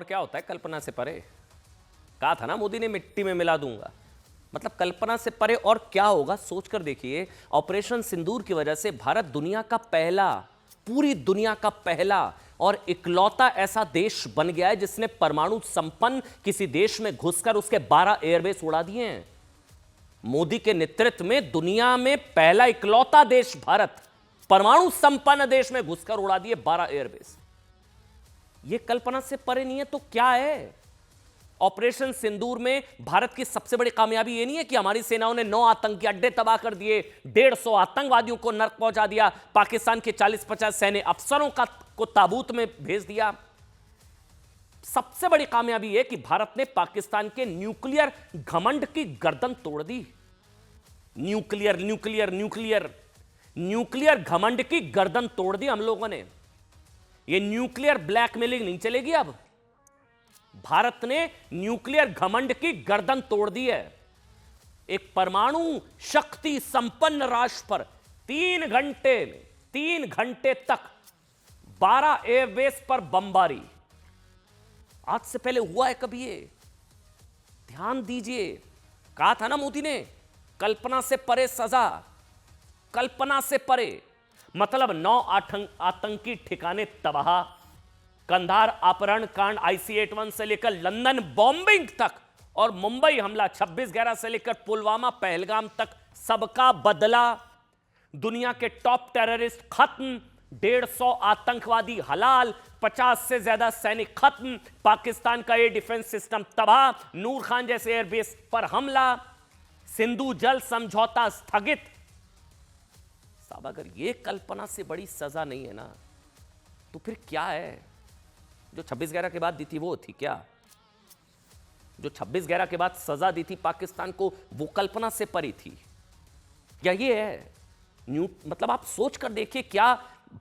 और क्या होता है कल्पना से परे। कहा था ना मोदी ने मिट्टी में मिला दूंगा, मतलब कल्पना से परे और क्या होगा सोच कर देखिए। ऑपरेशन सिंदूर की वजह से भारत दुनिया का पहला, पूरी दुनिया का पहला और इकलौता ऐसा देश बन गया है जिसने परमाणु संपन्न किसी देश में घुसकर उसके 12 एयरबेस उड़ा दिए हैं। मोदी के नेतृत्व में दुनिया में पहला इकलौता देश भारत परमाणु संपन्न देश में घुसकर उड़ा दिए 12 एयरबेस। यह कल्पना से परे नहीं है तो क्या है। ऑपरेशन सिंदूर में भारत की सबसे बड़ी कामयाबी यह नहीं है कि हमारी सेनाओं ने 9 आतंकी अड्डे तबाह कर दिए, 150 आतंकवादियों को नर्क पहुंचा दिया, पाकिस्तान के 40-50 सैन्य अफसरों को ताबूत में भेज दिया। सबसे बड़ी कामयाबी यह कि भारत ने पाकिस्तान के न्यूक्लियर घमंड की गर्दन तोड़ दी। न्यूक्लियर न्यूक्लियर न्यूक्लियर न्यूक्लियर घमंड की गर्दन तोड़ दी हम लोगों ने। यह न्यूक्लियर ब्लैकमेलिंग नहीं चलेगी। अब भारत ने न्यूक्लियर घमंड की गर्दन तोड़ दी है। एक परमाणु शक्ति संपन्न राष्ट्र पर 3 घंटे तक 12 एयरबेस पर बमबारी। आज से पहले हुआ है कभी ये? ध्यान दीजिए। कहा था ना मोदी ने कल्पना से परे सजा, कल्पना से परे। मतलब 9 आतंकी ठिकाने तबाह, कंधार अपहरण कांड IC-81 से लेकर लंदन बॉम्बिंग तक और मुंबई हमला 26/11 से लेकर पुलवामा पहलगाम तक सबका बदला। दुनिया के टॉप टेररिस्ट खत्म, 150 आतंकवादी हलाल, 50 से ज्यादा सैनिक खत्म, पाकिस्तान का एयर डिफेंस सिस्टम तबाह, नूर खान जैसे एयरबेस पर हमला, सिंधु जल समझौता स्थगित। साहब अगर यह कल्पना से बड़ी सजा नहीं है ना तो फिर क्या है? जो 26/11 के बाद दी थी वो थी क्या? जो 26/11 के बाद सजा दी थी पाकिस्तान को वो कल्पना से परी थी या ये है मतलब आप सोच कर देखिए क्या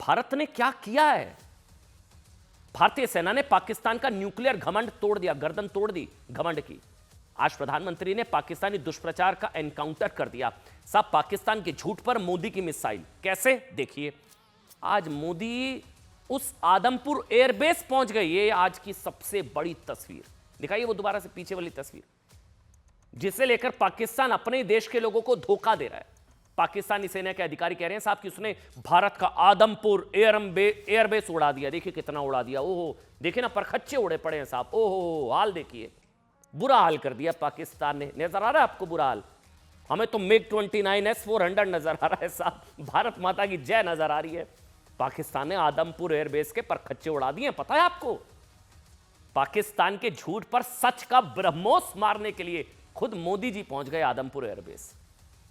भारत ने क्या किया है। भारतीय सेना ने पाकिस्तान का न्यूक्लियर घमंड तोड़ दिया, गर्दन तोड़ दी घमंड की। आज प्रधानमंत्री ने पाकिस्तानी दुष्प्रचार का एनकाउंटर कर दिया। सब पाकिस्तान के झूठ पर मोदी की मिसाइल। कैसे? देखिए आज मोदी उस आदमपुर एयरबेस पहुंच गए। ये आज की सबसे बड़ी तस्वीर दिखाइए, वो दोबारा से पीछे वाली तस्वीर, जिसे लेकर पाकिस्तान अपने देश के लोगों को धोखा दे रहा है। पाकिस्तानी सेना के अधिकारी कह रहे हैं साहब कि उसने भारत का आदमपुर एयरबेस उड़ा दिया। देखिए कितना उड़ा दिया। ओहो देखिए ना, परखच्चे उड़े पड़े हैं साहब। ओहो हाल देखिए, बुरा हाल कर दिया पाकिस्तान ने। नजर आ रहा है आपको बुरा हाल? हमें तो MiG 29 S-400 नजर आ रहा है साहब। भारत माता की जय नजर आ रही है। पाकिस्तान ने आदमपुर एयरबेस के परखच्चे उड़ा दिए। पता है आपको? पाकिस्तान के झूठ पर सच का ब्रह्मोस मारने के लिए खुद मोदी जी पहुंच गए आदमपुर एयरबेस,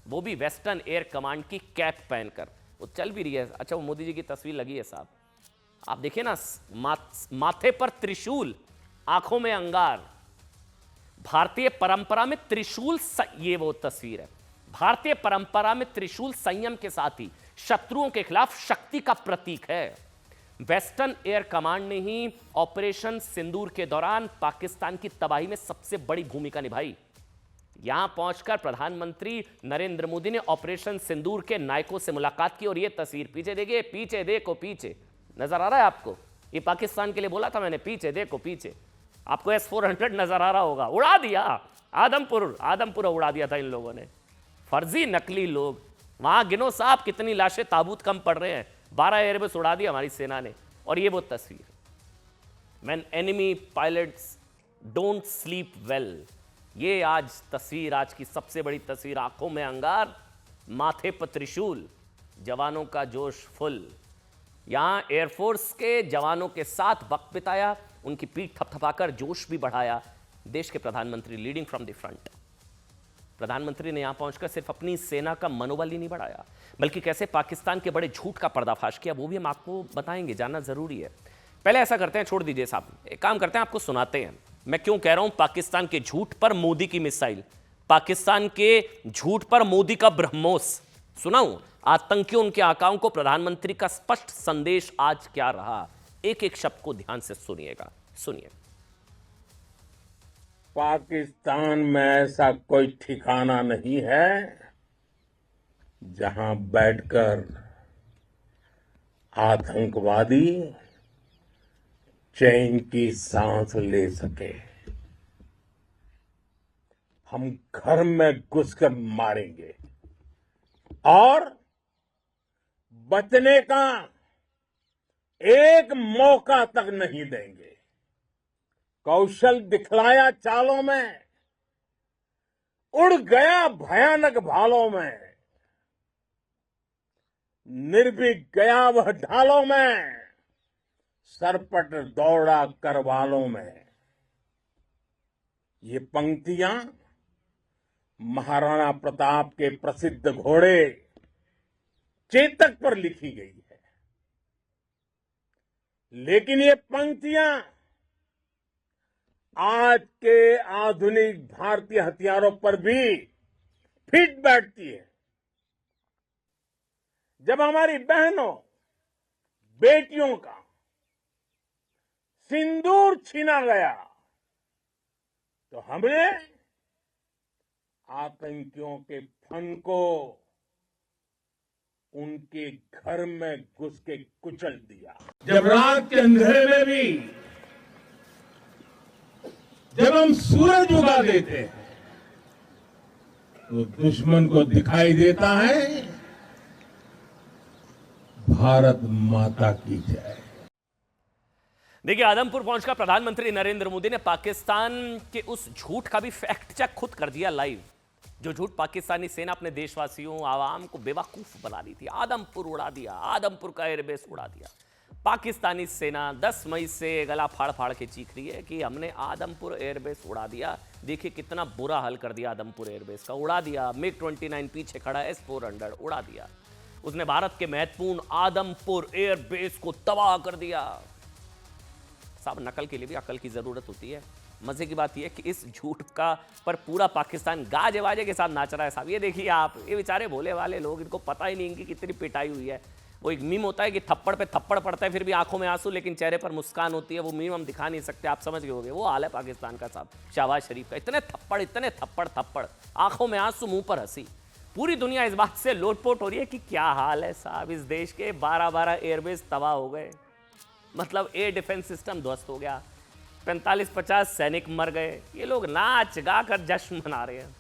वो भी वेस्टर्न एयर कमांड की कैप पहनकर। वो चल भी रही है। अच्छा वो मोदी जी की तस्वीर लगी है साहब, आप देखिए ना, माथे पर त्रिशूल, आंखों में अंगार। भारतीय परंपरा में त्रिशूल ये वो तस्वीर है। भारतीय परंपरा में त्रिशूल संयम के साथ ही शत्रुओं के खिलाफ शक्ति का प्रतीक है। वेस्टर्न एयर कमांड ने ही ऑपरेशन सिंदूर के दौरान पाकिस्तान की तबाही में सबसे बड़ी भूमिका निभाई। यहां पहुंचकर प्रधानमंत्री नरेंद्र मोदी ने ऑपरेशन सिंदूर के नायकों से मुलाकात की। और यह तस्वीर पीछे देखिए, पीछे देखो, पीछे नजर आ रहा है आपको? ये पाकिस्तान के लिए बोला था मैंने, पीछे देखो पीछे। आपको S-400 नजर आ रहा होगा। उड़ा दिया आदमपुर उड़ा दिया था इन लोगों ने। फर्जी नकली लोग। वहां गिनो साहब कितनी लाशें ताबूत कम पड़ रहे हैं। 12 एयरबेस उड़ा दिया हमारी सेना ने। और ये वो तस्वीर, when enemy pilots don't sleep well. ये आज तस्वीर, आज की सबसे बड़ी तस्वीर। आंखों में अंगार, माथे पर त्रिशूल, जवानों का जोश फुल। यहां एयरफोर्स के जवानों के साथ वक्त बिताया, उनकी पीठ थपथपाकर जोश भी बढ़ाया। देश के प्रधानमंत्री लीडिंग फ्रॉम द फ्रंट। प्रधानमंत्री ने यहां पहुंचकर सिर्फ अपनी सेना का मनोबल ही नहीं बढ़ाया, बल्कि कैसे पाकिस्तान के बड़े झूठ का पर्दाफाश किया वो भी हम आपको बताएंगे, जानना जरूरी है। पहले ऐसा करते हैं, छोड़ दीजिए साहब, एक काम करते हैं, आपको सुनाते हैं मैं क्यों कह रहा हूं पाकिस्तान के झूठ पर मोदी की मिसाइल, पाकिस्तान के झूठ पर मोदी का ब्रह्मोस। सुनाऊं आतंकियों, उनके आकाओं को प्रधानमंत्री का स्पष्ट संदेश आज क्या रहा। एक एक शब्द को ध्यान से सुनिएगा, सुनिए। पाकिस्तान में ऐसा कोई ठिकाना नहीं है जहां बैठकर आतंकवादी चैन की सांस ले सके। हम घर में घुसकर मारेंगे और बचने का एक मौका तक नहीं देंगे। कौशल दिखलाया चालों में, उड़ गया भयानक भालों में, निर्भीक गया वह ढालों में, सरपट दौड़ा करवालों में। ये पंक्तियां महाराणा प्रताप के प्रसिद्ध घोड़े चेतक पर लिखी गई है, लेकिन ये पंक्तियां आज के आधुनिक भारतीय हथियारों पर भी फिट बैठती है। जब हमारी बहनों बेटियों का सिंदूर छीना गया तो हमने आतंकियों के फन को उनके घर में घुस के कुचल दिया। जब रात के अंधेरे में भी जब हम सूरज उगा देते हैं तो दुश्मन को दिखाई देता है भारत माता की जय। देखिए, आदमपुर पहुंचकर प्रधानमंत्री नरेंद्र मोदी ने पाकिस्तान के उस झूठ का भी फैक्ट चेक खुद कर दिया लाइव, जो झूठ पाकिस्तानी सेना अपने देशवासियों आवाम को बेवकूफ बना रही थी। आदमपुर उड़ा दिया, आदमपुर का एयरबेस उड़ा दिया। पाकिस्तानी सेना 10 मई से गला फाड़ फाड़ के चीख रही है कि हमने आदमपुर एयरबेस उड़ा दिया। देखिए कितना बुरा हाल कर दिया आदमपुर एयरबेस का, उड़ा दिया। MiG-29 पीछे खड़ा S-400 उड़ा दिया। उसने भारत के महत्वपूर्ण आदमपुर एयरबेस को तबाह कर दिया। साहब, नकल के लिए भी अकल की जरूरत होती है। मजे की बात यह है कि इस झूठ का पर पूरा पाकिस्तान गाजे बाजे के साथ नाच रहा है साहब। ये देखिए आप, ये बेचारे भोले वाले लोग, इनको पता ही नहीं इनकी कितनी पिटाई हुई है। वो एक मीम होता है कि थप्पड़ पे थप्पड़ पड़ता है फिर भी आंखों में आंसू लेकिन चेहरे पर मुस्कान होती है। वो मीम हम दिखा नहीं सकते, आप समझ गए होंगे। वो हाल है पाकिस्तान का साहब, शहबाज शरीफ का। इतने थप्पड़ थप्पड़, आंखों में आंसू, मुंह पर हंसी। पूरी दुनिया इस बात से लोटपोट हो रही है कि क्या हाल है साहब, इस देश के 12-12 एयरबेस तबाह हो गए। मतलब एयर डिफेंस सिस्टम ध्वस्त हो गया, 45-50 सैनिक मर गए। ये लोग नाच गा कर जश्न मना रहे हैं।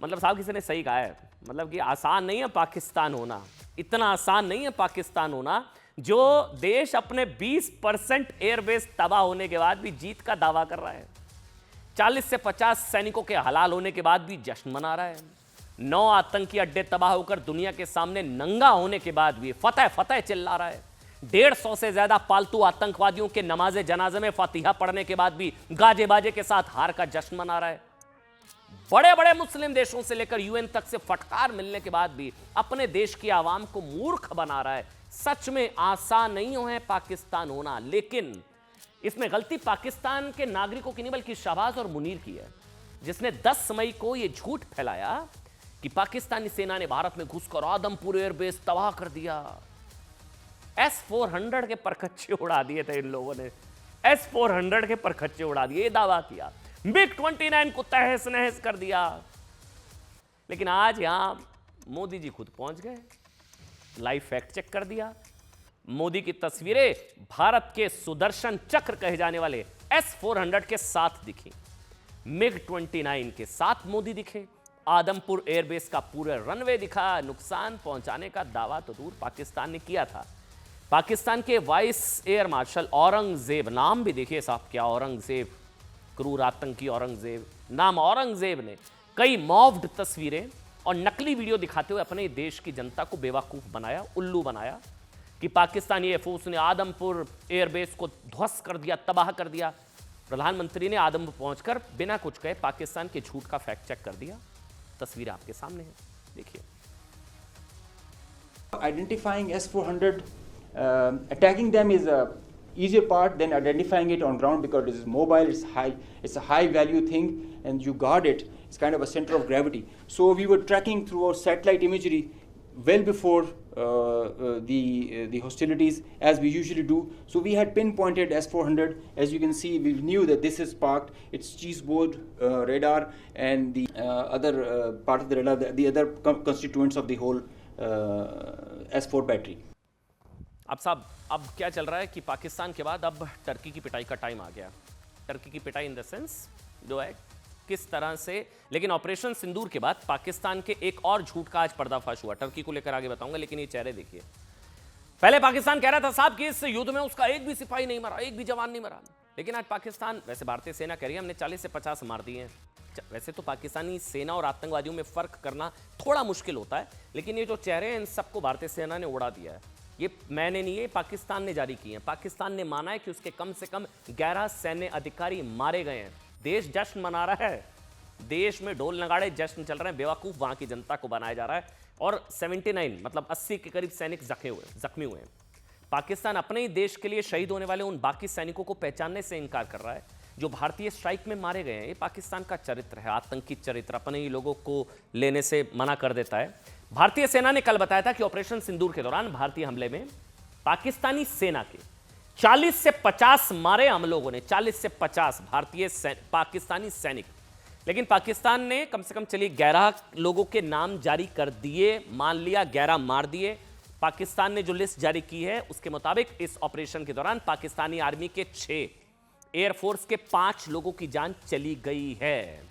मतलब साहब किसी ने सही कहा है, मतलब कि आसान नहीं है पाकिस्तान होना, इतना आसान नहीं है पाकिस्तान होना जो देश अपने 20% एयरबेस तबाह होने के बाद भी जीत का दावा कर रहा है। 40 से 50 सैनिकों के हलाल होने के बाद भी जश्न मना रहा है। 9 आतंकी अड्डे तबाह होकर दुनिया के सामने नंगा होने के बाद भी फतेह फतेह चिल्ला रहा है। 150 से ज्यादा पालतू आतंकवादियों के नमाजे जनाजे में फातिहा पढ़ने के बाद भी गाजे बाजे के साथ हार का जश्न मना रहा है। बड़े बड़े मुस्लिम देशों से लेकर यूएन तक से फटकार मिलने के बाद भी अपने देश की आवाम को मूर्ख बना रहा है। सच में आसान नहीं है पाकिस्तान होना, लेकिन इसमें गलती पाकिस्तान के नागरिकों की नहीं बल्कि शहबाज और मुनीर की है, जिसने 10 मई को यह झूठ फैलाया कि पाकिस्तानी सेना ने भारत में घुसकर आदमपुर एयरबेस तबाह कर दिया। S-400 के परखच्चे उड़ा दिए थे इन लोगों ने, S-400 के परखच्चे उड़ा दिए, दावा किया। MiG-29 को तहस नहस कर दिया। लेकिन आज यहां मोदी जी खुद पहुंच गए, लाइव फैक्ट चेक कर दिया। मोदी की तस्वीरें भारत के सुदर्शन चक्र कहे जाने वाले S-400 के साथ दिखी, MiG-29 के साथ मोदी दिखे, आदमपुर एयरबेस का पूरा रनवे दिखा। नुकसान पहुंचाने का दावा तो दूर पाकिस्तान ने किया था। पाकिस्तान के वाइस एयर मार्शल औरंगजेब, नाम भी देखिए साहब क्या, औरंगजेब, क्रूर आतंकी औरंगजेब। नाम औरंगजेब ने कई मॉफ्ड तस्वीरें और नकली वीडियो दिखाते हुए अपने देश की जनता को बेवकूफ बनाया, उल्लू बनाया कि पाकिस्तानी एयरफोर्स ने आदमपुर एयरबेस को ध्वस्त कर दिया, तबाह कर दिया। प्रधानमंत्री ने आदमपुर पहुंचकर बिना कुछ कहे पाकिस्तान के झूठ का फैक्ट चेक कर दिया। तस्वीर आपके सामने है, देखिए। Identifying S-400, attacking them is a easier part than identifying it on ground because it is mobile, it's a high value thing and you guard it. It's kind of a center of gravity. So we were tracking through our satellite imagery well before the hostilities, as we usually do. So we had pinpointed S-400. As you can see, we knew that this is parked. It's cheeseboard radar and the other part of the radar, the other constituents of the whole S-4 battery. अब साहब, अब क्या चल रहा है कि पाकिस्तान के बाद अब टर्की की पिटाई का टाइम आ गया। टर्की की पिटाई इन द सेंस जो है किस तरह से, लेकिन ऑपरेशन सिंदूर के बाद पाकिस्तान के एक और झूठ का आज पर्दाफाश हुआ। टर्की को लेकर आगे बताऊंगा, लेकिन ये चेहरे देखिए। पहले पाकिस्तान कह रहा था साहब कि इस युद्ध में उसका एक भी सिपाही नहीं मरा, एक भी जवान नहीं मरा, लेकिन आज पाकिस्तान, वैसे भारतीय सेना कह रही है हमने 40 से 50 मार दिए हैं। वैसे तो पाकिस्तानी सेना और आतंकवादियों में फर्क करना थोड़ा मुश्किल होता है, लेकिन ये जो चेहरे हैं इन सबको भारतीय सेना ने उड़ा दिया है। ये मैंने नहीं, ये पाकिस्तान ने जारी किए हैं। पाकिस्तान ने माना है कि उसके कम से कम 11 सैन्य अधिकारी मारे गए हैं। देश जश्न मना रहा है, देश में ढोल नगाड़े जश्न चल रहे हैं, बेवकूफ वहां की जनता को बनाया जा रहा है। और 79 मतलब 80 के करीब सैनिक जख्मी हुए हैं। पाकिस्तान अपने ही देश के लिए शहीद होने वाले उन बाकी सैनिकों को पहचानने से इनकार कर रहा है जो भारतीय स्ट्राइक में मारे गए हैं। ये पाकिस्तान का चरित्र है, आतंकी चरित्र, अपने ही लोगों को लेने से मना कर देता है। भारतीय सेना ने कल बताया था कि ऑपरेशन सिंदूर के दौरान भारतीय हमले में पाकिस्तानी सेना के 40 से 50 मारे हम लोगों ने, 40 से 50 पाकिस्तानी सैनिक। लेकिन पाकिस्तान ने कम से कम चलिए 11 लोगों के नाम जारी कर दिए, मान लिया 11 मार दिए। पाकिस्तान ने जो लिस्ट जारी की है उसके मुताबिक इस ऑपरेशन के दौरान पाकिस्तानी आर्मी के 6, एयरफोर्स के 5 लोगों की जान चली गई है।